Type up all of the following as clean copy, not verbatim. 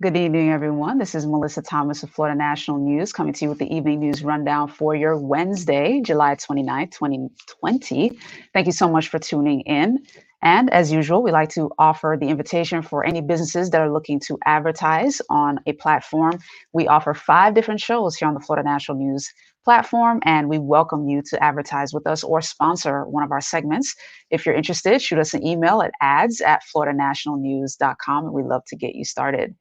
Good evening, everyone. This is Melissa Thomas of Florida National News coming to you with the evening news rundown for your Wednesday, July 29th, 2020. Thank you so much for tuning in. And as usual, we like to offer the invitation for any businesses that are looking to advertise on a platform. We offer 5 different shows here on the Florida National News platform, and we welcome you to advertise with us or sponsor one of our segments. If you're interested, shoot us an email at ads@floridanationalnews.com, and we'd love to get you started.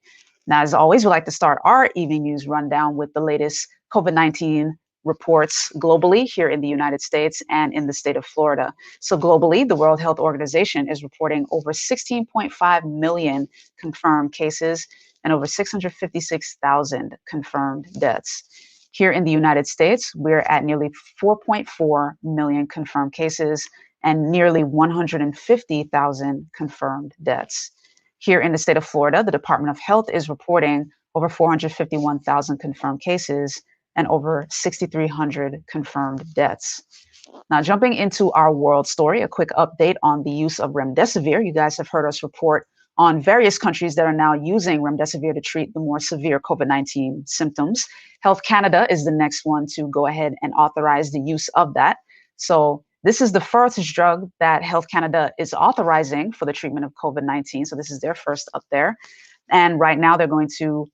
Now, as always, we like to start our evening news rundown with the latest COVID-19 reports globally here in the United States and in the state of Florida. So globally, the World Health Organization is reporting over 16.5 million confirmed cases and over 656,000 confirmed deaths. Here in the United States, we're at nearly 4.4 million confirmed cases and nearly 150,000 confirmed deaths. Here in the state of Florida, the Department of Health is reporting over 451,000 confirmed cases and over 6,300 confirmed deaths. Now, jumping into our world story, a quick update on the use of remdesivir. You guys have heard us report on various countries that are now using remdesivir to treat the more severe COVID-19 symptoms. Health Canada is the next one to go ahead and authorize the use of that. So this is the first drug that Health Canada is authorizing for the treatment of COVID-19. So this is their first up there. And right now they're going to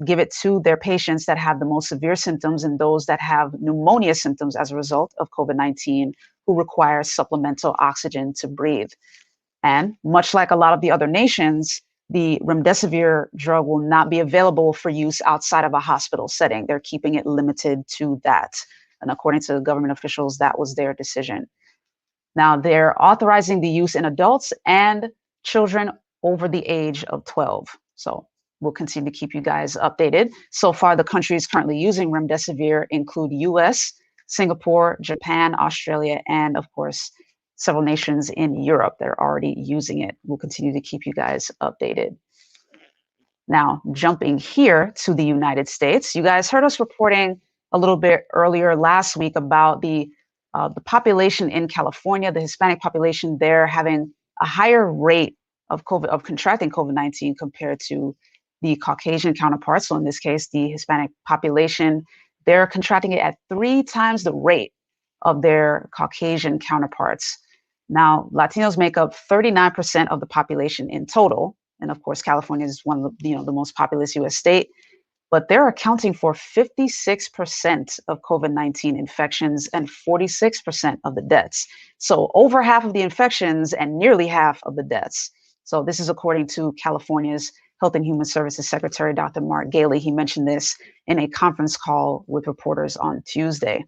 give it to their patients that have the most severe symptoms and those that have pneumonia symptoms as a result of COVID-19 who require supplemental oxygen to breathe. And much like a lot of the other nations, the remdesivir drug will not be available for use outside of a hospital setting. They're keeping it limited to that. And according to government officials, that was their decision. Now, they're authorizing the use in adults and children over the age of 12. So we'll continue to keep you guys updated. So far, the countries currently using remdesivir include US, Singapore, Japan, Australia, and of course, several nations in Europe that are already using it. We'll continue to keep you guys updated. Now, jumping here to the United States, you guys heard us reporting a little bit earlier last week about the population in California, the Hispanic population there having a higher rate of contracting COVID-19 compared to the Caucasian counterparts. So in this case, the Hispanic population, they're contracting it at 3 times the rate of their Caucasian counterparts. Now, Latinos make up 39% of the population in total. And of course, California is one of the most populous US state, but they're accounting for 56% of COVID-19 infections and 46% of the deaths. So over half of the infections and nearly half of the deaths. So this is according to California's Health and Human Services Secretary, Dr. Mark Galey. He mentioned this in a conference call with reporters on Tuesday.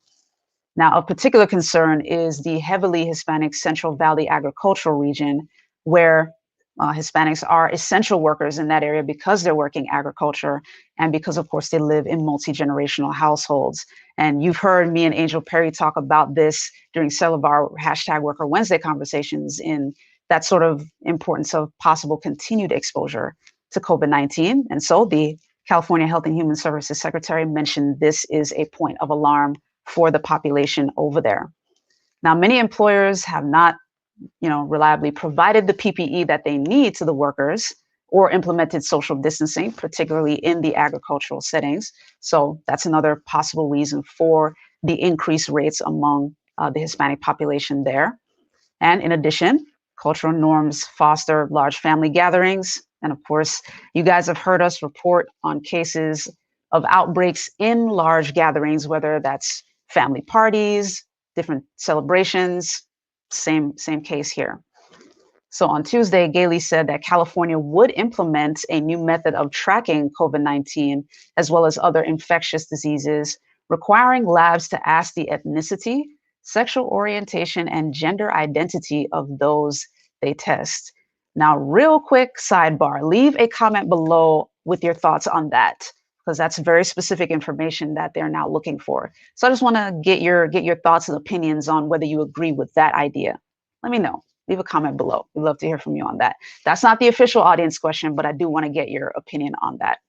Now, of particular concern is the heavily Hispanic Central Valley agricultural region, where Hispanics are essential workers in that area because they're working agriculture and because, of course, they live in multi-generational households. And you've heard me and Angel Perry talk about this during several of our #Worker Wednesday conversations in that sort of importance of possible continued exposure to COVID-19. And so the California Health and Human Services Secretary mentioned this is a point of alarm for the population over there. Now, many employers have not reliably provided the PPE that they need to the workers or implemented social distancing, particularly in the agricultural settings. So that's another possible reason for the increased rates among the Hispanic population there. And in addition, cultural norms foster large family gatherings. And of course, you guys have heard us report on cases of outbreaks in large gatherings, whether that's family parties, different celebrations. Same case here. So on Tuesday, Galey said that California would implement a new method of tracking COVID-19 as well as other infectious diseases, requiring labs to ask the ethnicity, sexual orientation, and gender identity of those they test. Now, real quick sidebar, leave a comment below with your thoughts on that, because that's very specific information that they're now looking for. So I just want to get your thoughts and opinions on whether you agree with that idea. Let me know. Leave a comment below. We'd love to hear from you on that. That's not the official audience question, but I do want to get your opinion on that.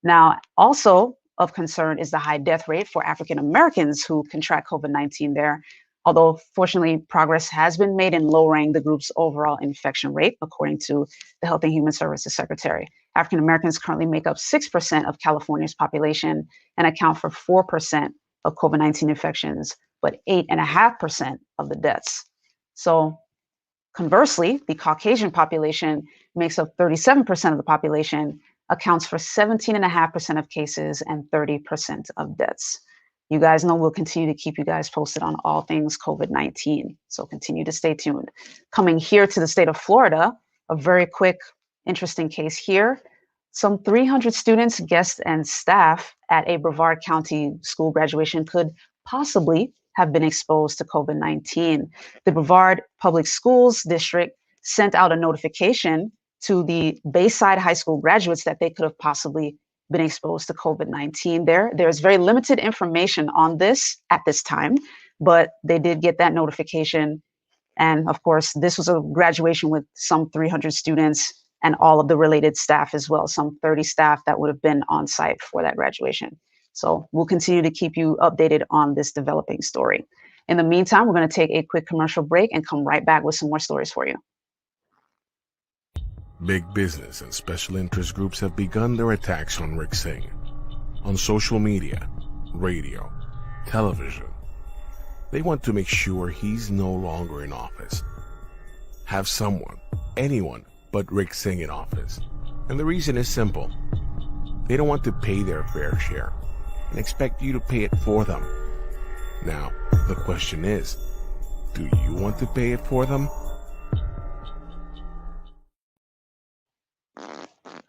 Now, also of concern is the high death rate for African Americans who contract COVID-19 there. Although fortunately, progress has been made in lowering the group's overall infection rate, according to the Health and Human Services Secretary. African Americans currently make up 6% of California's population and account for 4% of COVID-19 infections, but 8.5% of the deaths. So conversely, the Caucasian population makes up 37% of the population, accounts for 17.5% of cases and 30% of deaths. You guys know we'll continue to keep you guys posted on all things COVID-19. So continue to stay tuned. Coming here to the state of Florida, a very quick, interesting case here. Some 300 students, guests, and staff at a Brevard County school graduation could possibly have been exposed to COVID-19. The Brevard Public Schools District sent out a notification to the Bayside High School graduates that they could have possibly been exposed to COVID-19 there. There's very limited information on this at this time, but they did get that notification. And of course, this was a graduation with some 300 students and all of the related staff as well, some 30 staff that would have been on site for that graduation. So we'll continue to keep you updated on this developing story. In the meantime, we're going to take a quick commercial break and come right back with some more stories for you. Big business and special interest groups have begun their attacks on Rick Singh on social media, radio, television. They want to make sure he's no longer in office. Have someone, anyone but Rick Singh in office. And the reason is simple. They don't want to pay their fair share and expect you to pay it for them. Now, the question is, do you want to pay it for them?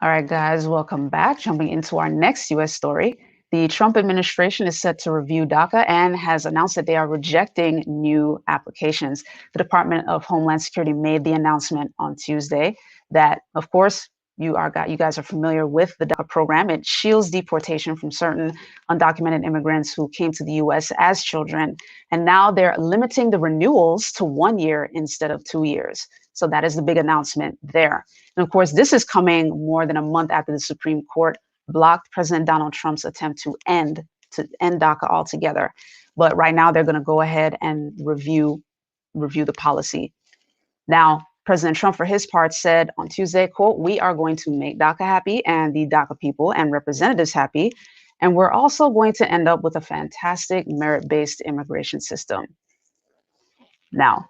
All right, guys, welcome back. Jumping into our next U.S. story. The Trump administration is set to review DACA and has announced that they are rejecting new applications. The Department of Homeland Security made the announcement on Tuesday that, of course, you guys are familiar with the DACA program. It shields deportation from certain undocumented immigrants who came to the U.S. as children. And now they're limiting the renewals to 1 year instead of 2 years. So that is the big announcement there. And of course, this is coming more than a month after the Supreme Court blocked President Donald Trump's attempt to end DACA altogether. But right now they're going to go ahead and review the policy. Now, President Trump, for his part, said on Tuesday, quote, "We are going to make DACA happy and the DACA people and representatives happy. And we're also going to end up with a fantastic merit-based immigration system." Now,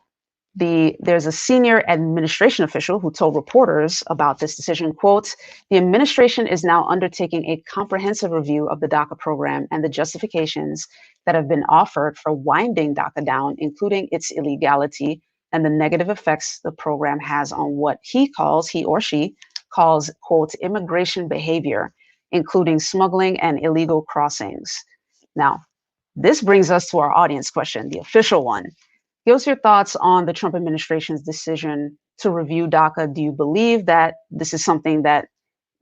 there's a senior administration official who told reporters about this decision, quote, "The administration is now undertaking a comprehensive review of the DACA program and the justifications that have been offered for winding DACA down, including its illegality and the negative effects the program has on what he or she calls, quote, immigration behavior, including smuggling and illegal crossings." Now, this brings us to our audience question, the official one. Give us your thoughts on the Trump administration's decision to review DACA. Do you believe that this is something that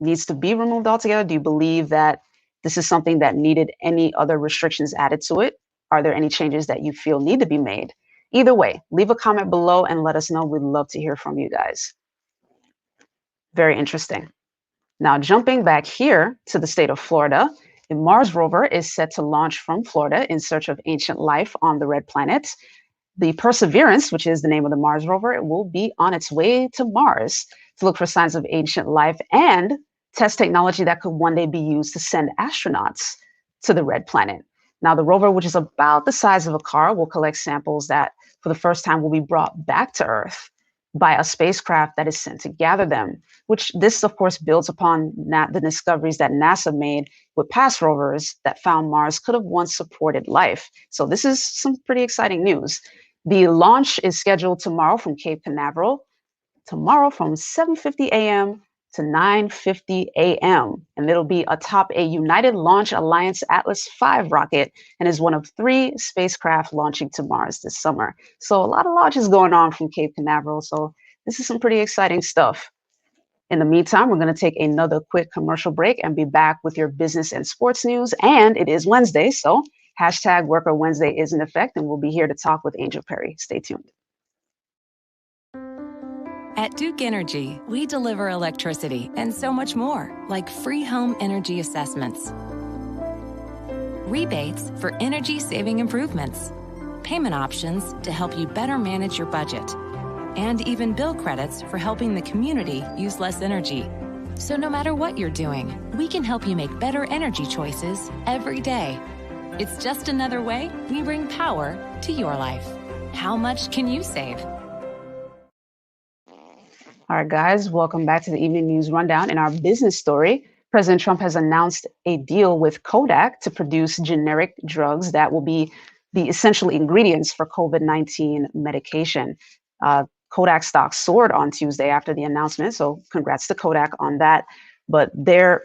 needs to be removed altogether? Do you believe that this is something that needed any other restrictions added to it? Are there any changes that you feel need to be made? Either way, leave a comment below and let us know. We'd love to hear from you guys. Very interesting. Now, jumping back here to the state of Florida, the Mars rover is set to launch from Florida in search of ancient life on the red planet. The Perseverance, which is the name of the Mars rover, it will be on its way to Mars to look for signs of ancient life and test technology that could one day be used to send astronauts to the red planet. Now, the rover, which is about the size of a car, will collect samples that for the first time will be brought back to Earth by a spacecraft that is sent to gather them, which this, of course, builds upon the discoveries that NASA made with past rovers that found Mars could have once supported life. So this is some pretty exciting news. The launch is scheduled tomorrow from Cape Canaveral, tomorrow from 7:50 a.m. to 9:50 a.m. And it'll be atop a United Launch Alliance Atlas V rocket and is one of 3 spacecraft launching to Mars this summer. So a lot of launches going on from Cape Canaveral. So this is some pretty exciting stuff. In the meantime, we're going to take another quick commercial break and be back with your business and sports news. And it is Wednesday, so hashtag Worker Wednesday is in effect, and we'll be here to talk with Angel Perry. Stay tuned. At Duke Energy, we deliver electricity and so much more, like free home energy assessments, rebates for energy-saving improvements, payment options to help you better manage your budget, and even bill credits for helping the community use less energy. So no matter what you're doing, we can help you make better energy choices every day. It's just another way we bring power to your life. How much can you save? All right, guys, welcome back to the Evening News Rundown. In our business story, President Trump has announced a deal with Kodak to produce generic drugs that will be the essential ingredients for COVID-19 medication. Kodak stock soared on Tuesday after the announcement, so congrats to Kodak on that. But they're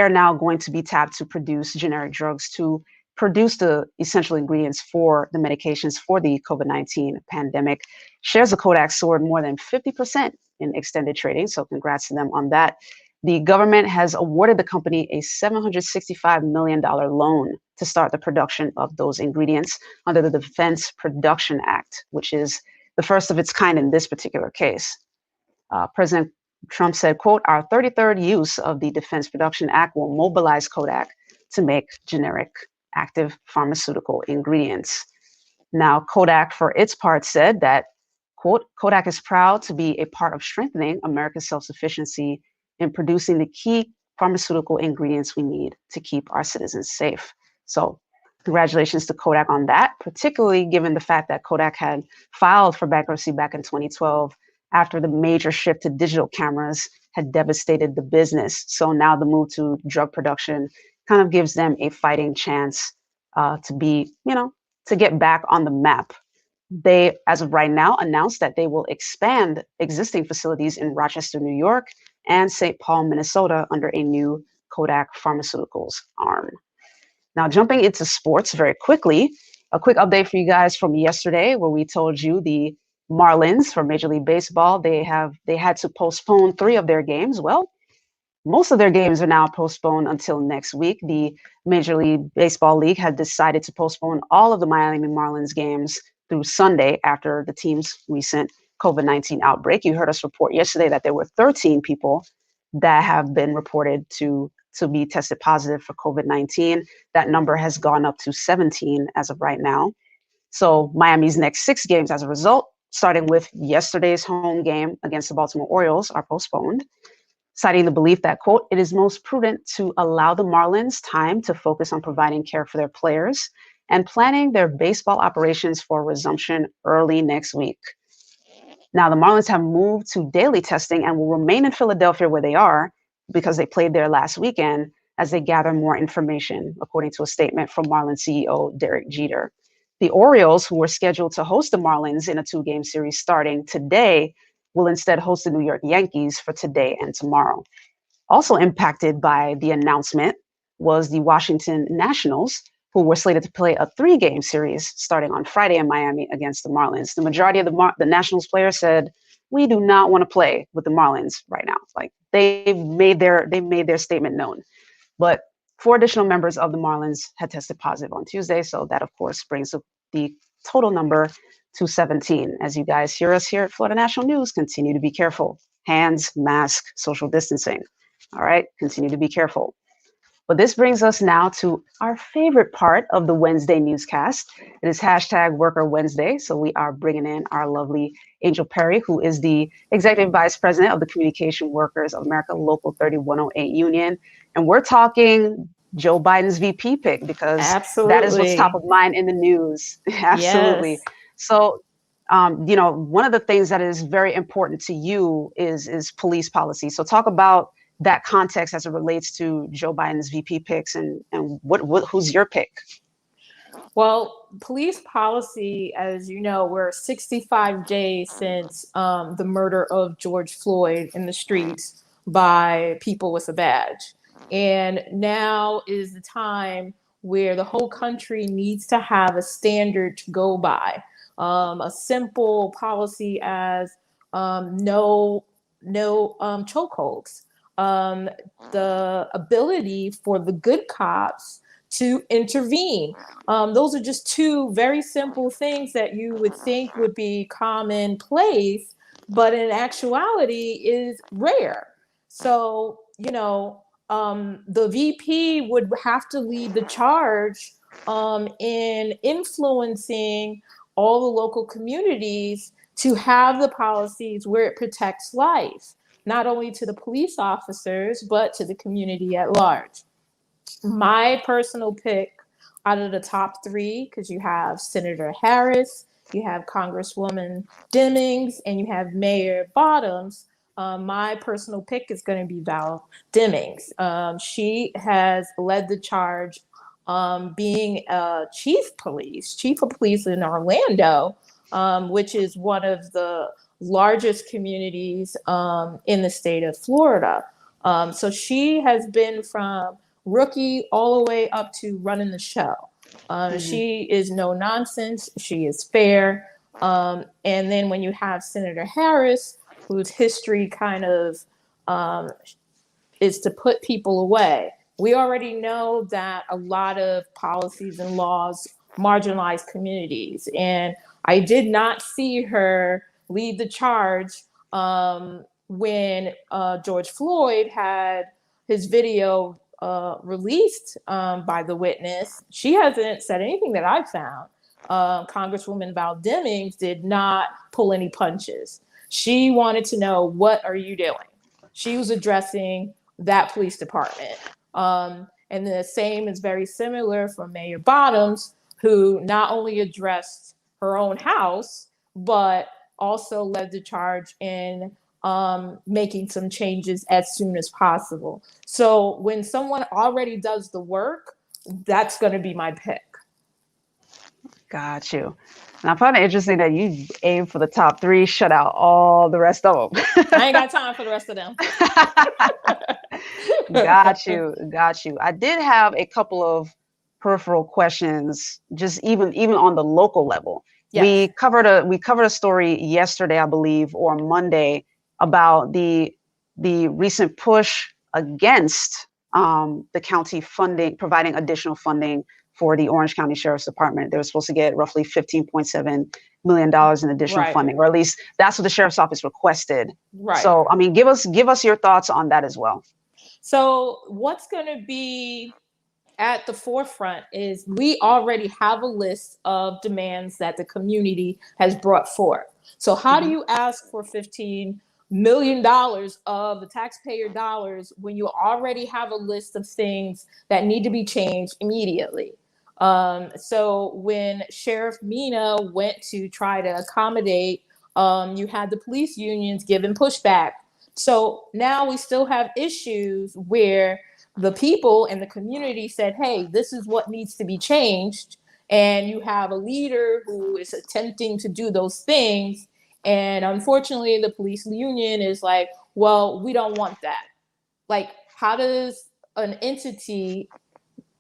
now going to be tapped to produce generic drugs to produce the essential ingredients for the medications for the COVID-19 pandemic. Shares of Kodak soared more than 50% in extended trading, so congrats to them on that. The government has awarded the company a $765 million loan to start the production of those ingredients under the Defense Production Act, which is the first of its kind in this particular case. President Trump said, quote, "Our 33rd use of the Defense Production Act will mobilize Kodak to make generic active pharmaceutical ingredients." Now, Kodak, for its part, said that, quote, "Kodak is proud to be a part of strengthening America's self-sufficiency in producing the key pharmaceutical ingredients we need to keep our citizens safe." So congratulations to Kodak on that, particularly given the fact that Kodak had filed for bankruptcy back in 2012 after the major shift to digital cameras had devastated the business. So now the move to drug production kind of gives them a fighting chance to get back on the map. They, as of right now, announced that they will expand existing facilities in Rochester, New York, and St. Paul, Minnesota, under a new Kodak Pharmaceuticals arm. Now, jumping into sports very quickly, a quick update for you guys from yesterday, where we told you the Marlins for Major League Baseball, they had to postpone 3 of their games. Well, most of their games are now postponed until next week. The Major League Baseball League had decided to postpone all of the Miami Marlins games through Sunday after the team's recent COVID-19 outbreak. You heard us report yesterday that there were 13 people that have been reported to be tested positive for COVID-19. That number has gone up to 17 as of right now. So Miami's next 6 games, as a result, starting with yesterday's home game against the Baltimore Orioles, are postponed, citing the belief that, quote, "It is most prudent to allow the Marlins time to focus on providing care for their players and planning their baseball operations for resumption early next week." Now, the Marlins have moved to daily testing and will remain in Philadelphia where they are because they played there last weekend as they gather more information, according to a statement from Marlins CEO Derek Jeter. The Orioles, who were scheduled to host the Marlins in a 2-game series starting today, will instead host the New York Yankees for today and tomorrow. Also impacted by the announcement was the Washington Nationals, who were slated to play a 3-game series starting on Friday in Miami against the Marlins. The majority of the Nationals players said, "We do not want to play with the Marlins right now." Like they made their statement known. But 4 additional members of the Marlins had tested positive on Tuesday, so that of course brings the total number to 17. As you guys hear us here at Florida National News, continue to be careful. Hands, mask, social distancing. All right, continue to be careful. But this brings us now to our favorite part of the Wednesday newscast. It is #Worker Wednesday. So we are bringing in our lovely Angel Perry, who is the Executive Vice President of the Communication Workers of America Local 3108 Union. And we're talking Joe Biden's VP pick because that is what's top of mind in the news. Absolutely. Yes. So, one of the things that is very important to you is police policy. So talk about that context as it relates to Joe Biden's VP picks and who's your pick? Well, police policy, as you know, we're 65 days since the murder of George Floyd in the streets by people with a badge. And now is the time where the whole country needs to have a standard to go by. A simple policy as no chokeholds. The ability for the good cops to intervene. Those are just 2 very simple things that you would think would be commonplace, but in actuality is rare. So, the VP would have to lead the charge in influencing all the local communities to have the policies where it protects life. not only to the police officers, but to the community at large. My personal pick out of the top three, because you have Senator Harris, you have Congresswoman Demings, and you have Mayor Bottoms. My personal pick is going to be Val Demings. She has led the charge being a chief of police in Orlando, which is one of the largest communities in the state of Florida. So she has been from rookie all the way up to running the show. She is no nonsense. She is fair. And then when you have Senator Harris, whose history kind of is to put people away. We already know that a lot of policies and laws marginalize communities. And I did not see her lead the charge when George Floyd had his video released by the witness. She hasn't said anything that I've found. Congresswoman Val Demings did not pull any punches. She wanted to know, what are you doing? She was addressing that police department. And the same is very similar for Mayor Bottoms, who not only addressed her own house, but also led the charge in making some changes as soon as possible. So when someone already does the work, that's going to be my pick. Got you. And I find it interesting that you aim for the top three, shut out all the rest of them. I ain't got time for the rest of them. Got you. I did have a couple of peripheral questions, just even on the local level. Yes. We covered a story yesterday, I believe, or Monday, about the recent push against the county providing additional funding for the Orange County Sheriff's Department. They were supposed to get roughly $15.7 million in additional funding, or at least that's what the Sheriff's Office requested. Right. So, I mean, give us your thoughts on that as well. So what's going to be at the forefront is we already have a list of demands that the community has brought forth. So how do you ask for $15 million of the taxpayer dollars when you already have a list of things that need to be changed immediately? So when Sheriff Mina went to try to accommodate, you had the police unions giving pushback. So now we still have issues where the people in the community said, hey, this is what needs to be changed. And you have a leader who is attempting to do those things. And unfortunately, the police union is like, well, we don't want that. Like, how does an entity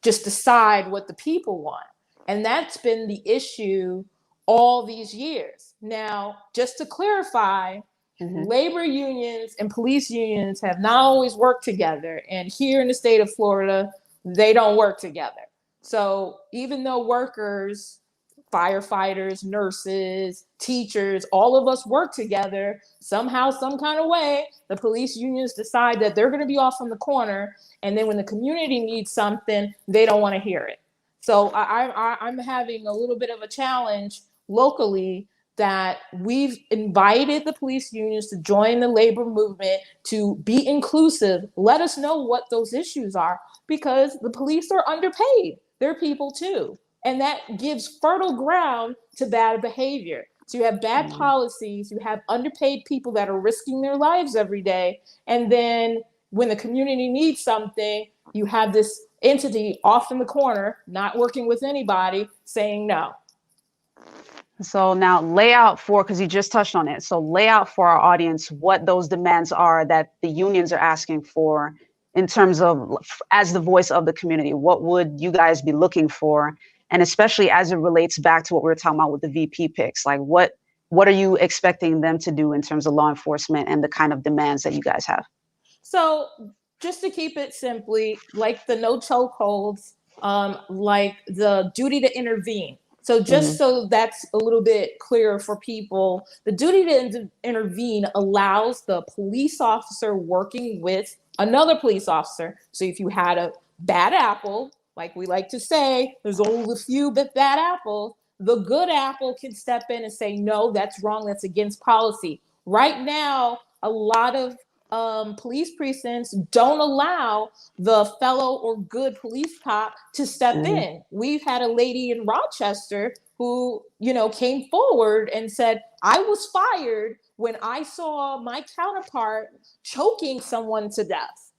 just decide what the people want? And that's been the issue all these years. Now, just to clarify, labor unions and police unions have not always worked together. And here in the state of Florida, they don't work together. So even though workers, firefighters, nurses, teachers, all of us work together, somehow, some kind of way, the police unions decide that they're going to be off in the corner. And then when the community needs something, they don't want to hear it. So I'm having a little bit of a challenge locally that we've invited the police unions to join the labor movement, to be inclusive. Let us know what those issues are, because the police are underpaid. They're people too. And that gives fertile ground to bad behavior. So you have bad policies, you have underpaid people that are risking their lives every day. And then when the community needs something, you have this entity off in the corner, not working with anybody, saying no. So now lay out because you just touched on it. So lay out for our audience what those demands are that the unions are asking for in terms of, as the voice of the community. What would you guys be looking for? And especially as it relates back to what we were talking about with the VP picks, like what are you expecting them to do in terms of law enforcement and the kind of demands that you guys have? So just to keep it simply, like the no chokeholds, like the duty to intervene. So just so that's a little bit clearer for people, the duty to intervene allows the police officer working with another police officer. So if you had a bad apple, like we like to say, there's only a few bad apples, the good apple can step in and say, no, that's wrong, that's against policy. Right now, a lot of police precincts don't allow the fellow or good police cop to step in. We've had a lady in Rochester who, came forward and said, I was fired when I saw my counterpart choking someone to death.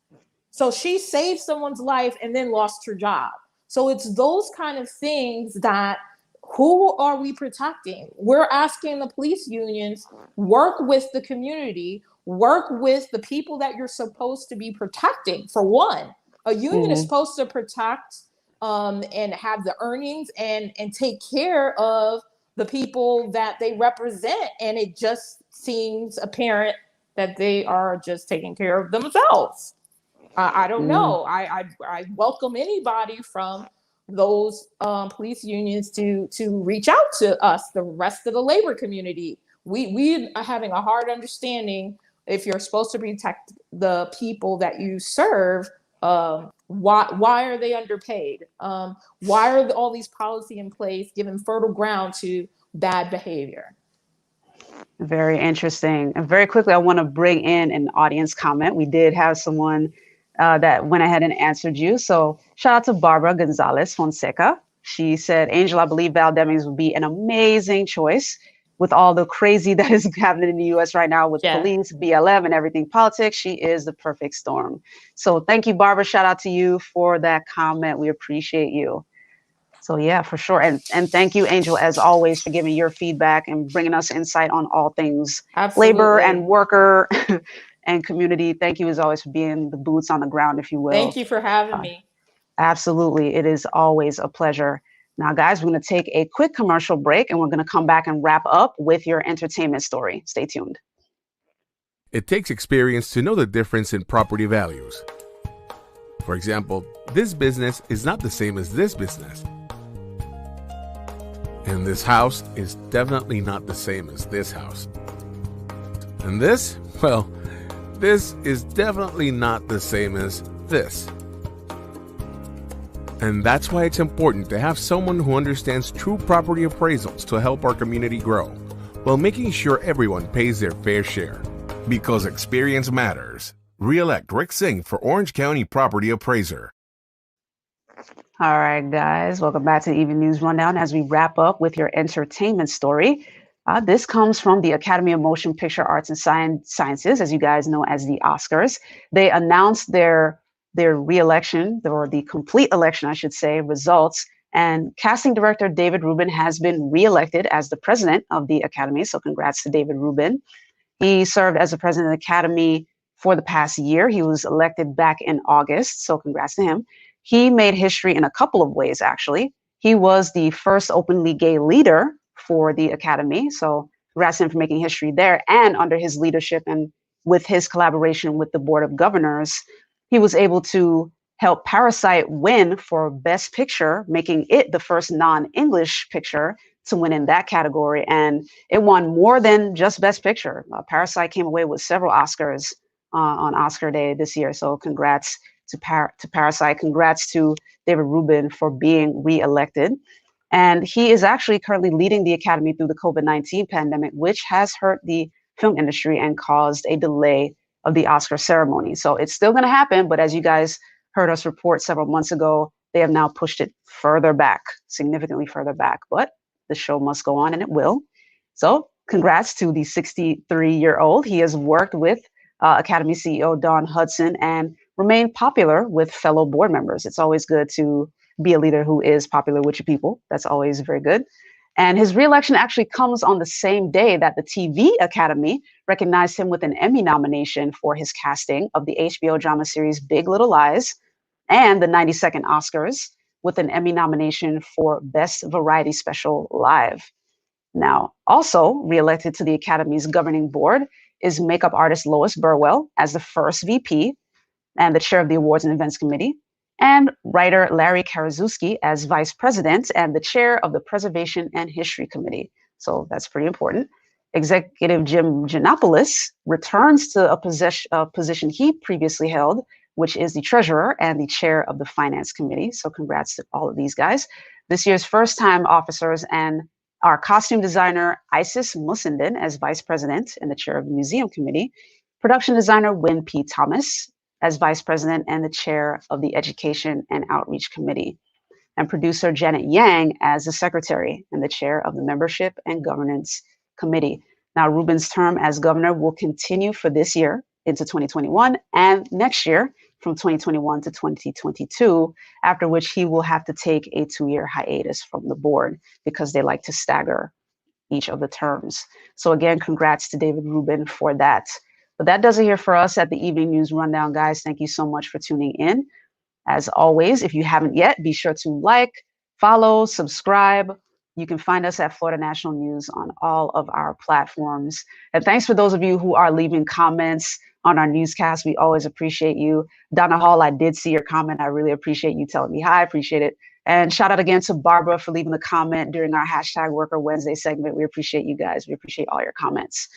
So she saved someone's life and then lost her job. So it's those kind of things that, who are we protecting? We're asking the police unions, work with the community, work with the people that you're supposed to be protecting. For one, a union is supposed to protect and have the earnings and take care of the people that they represent. And it just seems apparent that they are just taking care of themselves. I don't know. I welcome anybody from those police unions to reach out to us, the rest of the labor community. We are having a hard understanding, if you're supposed to protect the people that you serve, why are they underpaid? Why are all these policies in place giving fertile ground to bad behavior? Very interesting. And very quickly, I want to bring in an audience comment. We did have someone that went ahead and answered you. So shout out to Barbara Gonzalez Fonseca. She said, Angel, I believe Val Demings would be an amazing choice with all the crazy that is happening in the US right now with police, BLM, and everything politics. She is the perfect storm. So thank you, Barbara. Shout out to you for that comment. We appreciate you. So yeah, for sure. And thank you, Angel, as always, for giving your feedback and bringing us insight on all things labor and worker and community. Thank you as always for being the boots on the ground, if you will. Thank you for having me. Absolutely. It is always a pleasure. Now, guys, we're going to take a quick commercial break and we're going to come back and wrap up with your entertainment story. Stay tuned. It takes experience to know the difference in property values. For example, this business is not the same as this business. And this house is definitely not the same as this house. And this, well, this is definitely not the same as this. And that's why it's important to have someone who understands true property appraisals to help our community grow, while making sure everyone pays their fair share. Because experience matters. Re-elect Rick Singh for Orange County Property Appraiser. All right, guys, welcome back to the Evening News Rundown as we wrap up with your entertainment story. This comes from the Academy of Motion Picture Arts and Sciences, as you guys know as the Oscars. They announced their re-election, or the complete election, I should say, results. And casting director David Rubin has been re-elected as the president of the Academy. So congrats to David Rubin. He served as the president of the Academy for the past year. He was elected back in August. So congrats to him. He made history in a couple of ways, actually. He was the first openly gay leader for the Academy. So congrats to him for making history there. And under his leadership and with his collaboration with the Board of Governors, he was able to help Parasite win for Best Picture, making it the first non-English picture to win in that category. And it won more than just Best Picture. Parasite came away with several Oscars on Oscar Day this year. So congrats to Parasite. Congrats to David Rubin for being re-elected. And he is actually currently leading the Academy through the COVID-19 pandemic, which has hurt the film industry and caused a delay of the Oscar ceremony. So it's still going to happen. But as you guys heard us report several months ago, they have now pushed it further back, significantly further back. But the show must go on, and it will. So congrats to the 63-year-old. He has worked with Academy CEO Dawn Hudson and remained popular with fellow board members. It's always good to be a leader who is popular with your people. That's always very good. And his reelection actually comes on the same day that the TV Academy recognized him with an Emmy nomination for his casting of the HBO drama series Big Little Lies, and the 92nd Oscars with an Emmy nomination for Best Variety Special Live. Now, also reelected to the Academy's governing board is makeup artist Lois Burwell as the first VP and the chair of the Awards and Events Committee, and writer Larry Karaszewski as vice president and the chair of the Preservation and History Committee. So that's pretty important. Executive Jim Giannopoulos returns to a position he previously held, which is the treasurer and the chair of the Finance Committee. So congrats to all of these guys. This year's first-time officers and our costume designer, Isis Musindin, as vice president and the chair of the Museum Committee. production designer Wynn P. Thomas as vice president and the chair of the Education and Outreach Committee, and producer Janet Yang as the secretary and the chair of the Membership and Governance Committee. Now, Ruben's term as governor will continue for this year into 2021 and next year from 2021 to 2022, after which he will have to take a 2-year hiatus from the board because they like to stagger each of the terms. So again, congrats to David Rubin for that. But that does it here for us at the Evening News Rundown, guys. Thank you so much for tuning in. As always, if you haven't yet, be sure to like, follow, subscribe. You can find us at Florida National News on all of our platforms. And thanks for those of you who are leaving comments on our newscast. We always appreciate you. Donna Hall, I did see your comment. I really appreciate you telling me hi. I appreciate it. And shout out again to Barbara for leaving the comment during our hashtag Worker Wednesday segment. We appreciate you guys. We appreciate all your comments.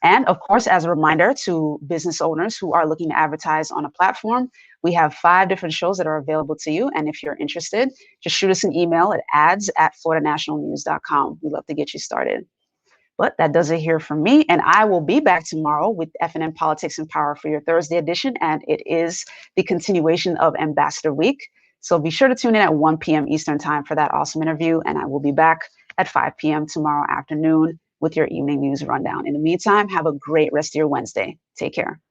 And of course, as a reminder to business owners who are looking to advertise on a platform, we have 5 different shows that are available to you. And if you're interested, just shoot us an email at ads@floridanationalnews.com. We'd love to get you started. But that does it here for me. And I will be back tomorrow with FNN Politics and Power for your Thursday edition. And it is the continuation of Ambassador Week. So be sure to tune in at 1 p.m. Eastern time for that awesome interview. And I will be back at 5 p.m. tomorrow afternoon with your Evening News Rundown. In the meantime, have a great rest of your Wednesday. Take care.